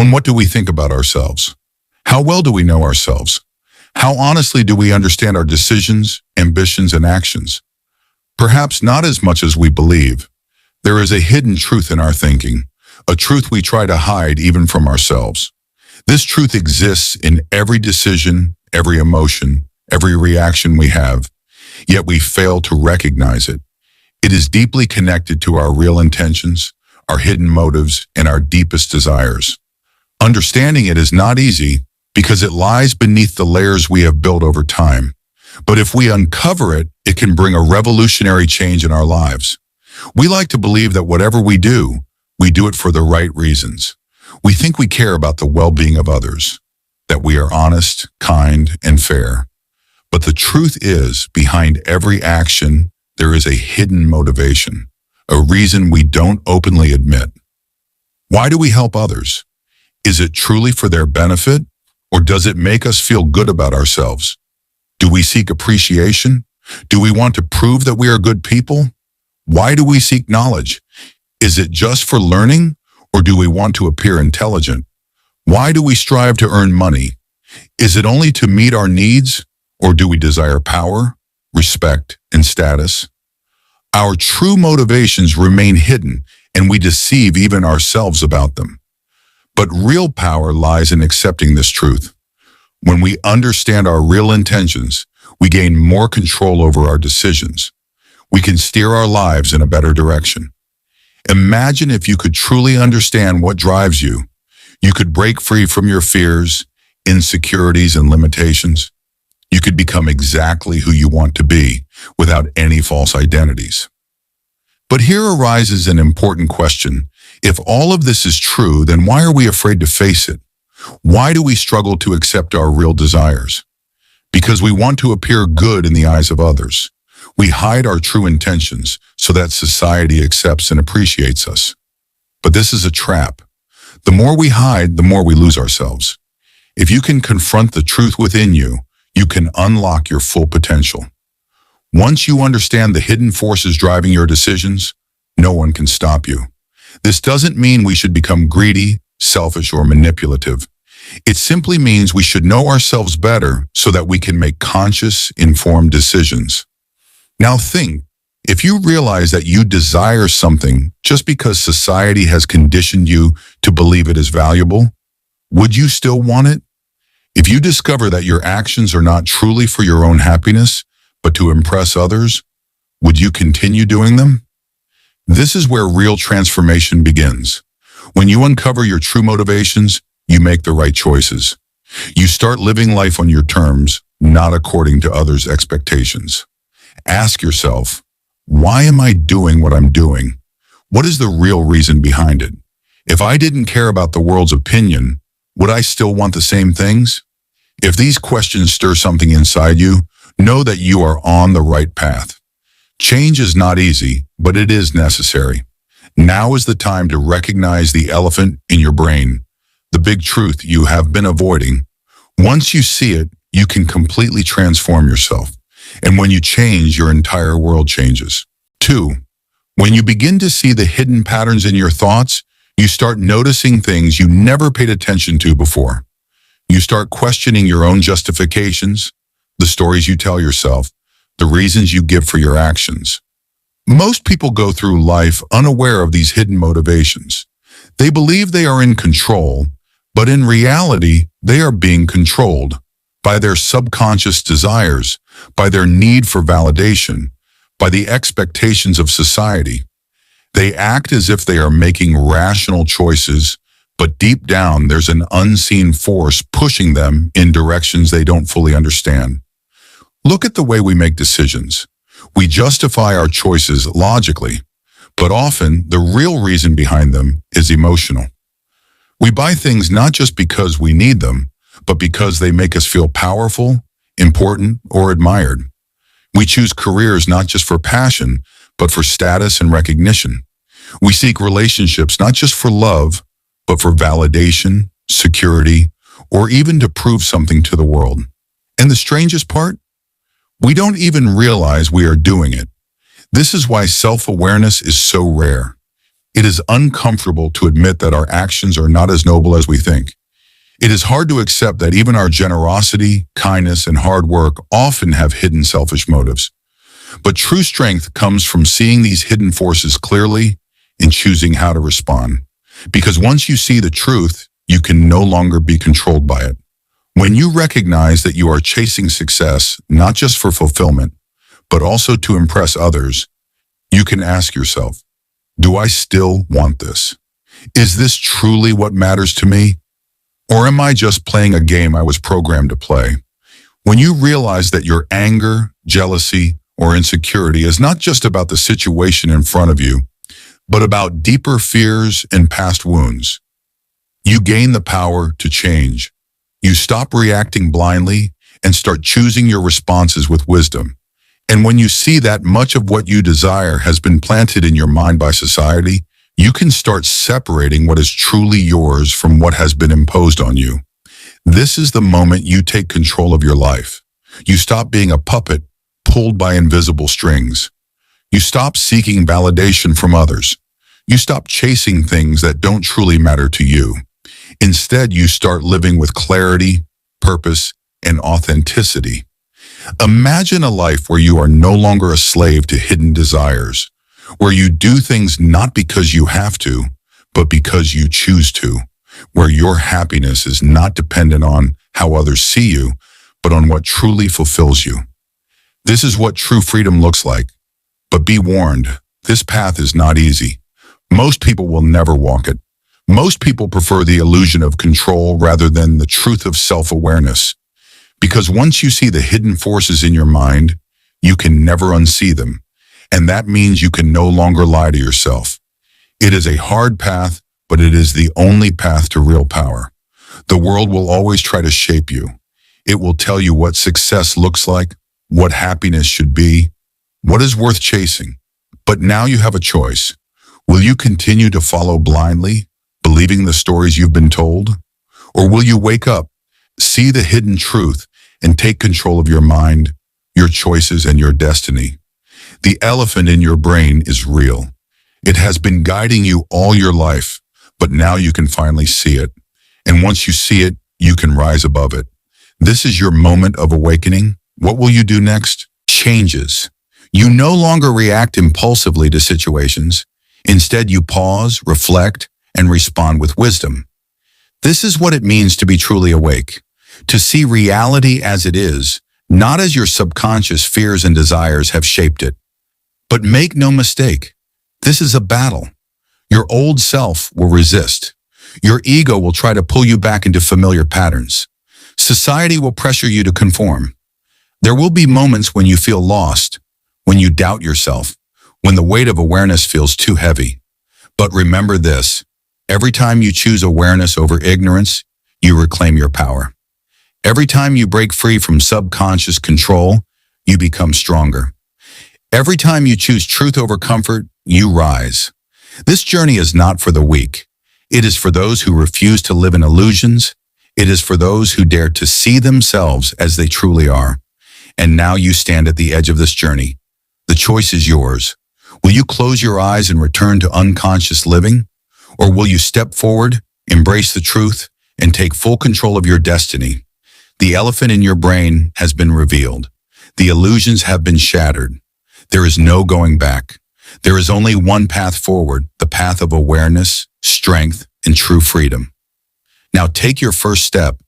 When what do we think about ourselves? How well do we know ourselves? How honestly do we understand our decisions, ambitions, and actions? Perhaps not as much as we believe. There is a hidden truth in our thinking, a truth we try to hide even from ourselves. This truth exists in every decision, every emotion, every reaction we have, yet we fail to recognize it. It is deeply connected to our real intentions, our hidden motives, and our deepest desires. Understanding it is not easy because it lies beneath the layers we have built over time. But if we uncover it, it can bring a revolutionary change in our lives. We like to believe that whatever we do it for the right reasons. We think we care about the well-being of others, that we are honest, kind, and fair. But the truth is, behind every action, there is a hidden motivation, a reason we don't openly admit. Why do we help others? Is it truly for their benefit, or does it make us feel good about ourselves? Do we seek appreciation? Do we want to prove that we are good people? Why do we seek knowledge? Is it just for learning, or do we want to appear intelligent? Why do we strive to earn money? Is it only to meet our needs, or do we desire power, respect, and status? Our true motivations remain hidden, and we deceive even ourselves about them. But real power lies in accepting this truth. When we understand our real intentions, we gain more control over our decisions. We can steer our lives in a better direction. Imagine if you could truly understand what drives you. You could break free from your fears, insecurities, and limitations. You could become exactly who you want to be without any false identities. But here arises an important question. If all of this is true, then why are we afraid to face it? Why do we struggle to accept our real desires? Because we want to appear good in the eyes of others. We hide our true intentions so that society accepts and appreciates us. But this is a trap. The more we hide, the more we lose ourselves. If you can confront the truth within you, you can unlock your full potential. Once you understand the hidden forces driving your decisions, no one can stop you. This doesn't mean we should become greedy, selfish, or manipulative. It simply means we should know ourselves better so that we can make conscious, informed decisions. Now think, if you realize that you desire something just because society has conditioned you to believe it is valuable, would you still want it? If you discover that your actions are not truly for your own happiness, but to impress others, would you continue doing them? This is where real transformation begins. When you uncover your true motivations, you make the right choices. You start living life on your terms, not according to others' expectations. Ask yourself, why am I doing what I'm doing? What is the real reason behind it? If I didn't care about the world's opinion, would I still want the same things? If these questions stir something inside you, know that you are on the right path. Change is not easy, but it is necessary. Now is the time to recognize the elephant in your brain, the big truth you have been avoiding. Once you see it, you can completely transform yourself. And when you change, your entire world changes. 2. When you begin to see the hidden patterns in your thoughts, you start noticing things you never paid attention to before. You start questioning your own justifications, the stories you tell yourself, the reasons you give for your actions. Most people go through life unaware of these hidden motivations. They believe they are in control, but in reality, they are being controlled by their subconscious desires, by their need for validation, by the expectations of society. They act as if they are making rational choices, but deep down there's an unseen force pushing them in directions they don't fully understand. Look at the way we make decisions. We justify our choices logically, but often the real reason behind them is emotional. We buy things not just because we need them, but because they make us feel powerful, important, or admired. We choose careers not just for passion, but for status and recognition. We seek relationships not just for love, but for validation, security, or even to prove something to the world. And the strangest part? We don't even realize we are doing it. This is why self-awareness is so rare. It is uncomfortable to admit that our actions are not as noble as we think. It is hard to accept that even our generosity, kindness, and hard work often have hidden selfish motives. But true strength comes from seeing these hidden forces clearly and choosing how to respond. Because once you see the truth, you can no longer be controlled by it. When you recognize that you are chasing success, not just for fulfillment, but also to impress others, you can ask yourself, do I still want this? Is this truly what matters to me? Or am I just playing a game I was programmed to play? When you realize that your anger, jealousy, or insecurity is not just about the situation in front of you, but about deeper fears and past wounds, you gain the power to change. You stop reacting blindly and start choosing your responses with wisdom. And when you see that much of what you desire has been planted in your mind by society, you can start separating what is truly yours from what has been imposed on you. This is the moment you take control of your life. You stop being a puppet pulled by invisible strings. You stop seeking validation from others. You stop chasing things that don't truly matter to you. Instead, you start living with clarity, purpose, and authenticity. Imagine a life where you are no longer a slave to hidden desires, where you do things not because you have to, but because you choose to, where your happiness is not dependent on how others see you, but on what truly fulfills you. This is what true freedom looks like. But be warned, this path is not easy. Most people will never walk it. Most people prefer the illusion of control rather than the truth of self-awareness. Because once you see the hidden forces in your mind, you can never unsee them. And that means you can no longer lie to yourself. It is a hard path, but it is the only path to real power. The world will always try to shape you. It will tell you what success looks like, what happiness should be, what is worth chasing. But now you have a choice. Will you continue to follow blindly, believing the stories you've been told? Or will you wake up, see the hidden truth, and take control of your mind, your choices, and your destiny? The elephant in your brain is real. It has been guiding you all your life, but now you can finally see it. And once you see it, you can rise above it. This is your moment of awakening. What will you do next? Changes. You no longer react impulsively to situations. Instead, you pause, reflect, and respond with wisdom. This is what it means to be truly awake, to see reality as it is, not as your subconscious fears and desires have shaped it. But make no mistake, this is a battle. Your old self will resist. Your ego will try to pull you back into familiar patterns. Society will pressure you to conform. There will be moments when you feel lost, when you doubt yourself, when the weight of awareness feels too heavy. But remember this, every time you choose awareness over ignorance, you reclaim your power. Every time you break free from subconscious control, you become stronger. Every time you choose truth over comfort, you rise. This journey is not for the weak. It is for those who refuse to live in illusions. It is for those who dare to see themselves as they truly are. And now you stand at the edge of this journey. The choice is yours. Will you close your eyes and return to unconscious living? Or will you step forward, embrace the truth, and take full control of your destiny? The elephant in your brain has been revealed. The illusions have been shattered. There is no going back. There is only one path forward, the path of awareness, strength, and true freedom. Now take your first step.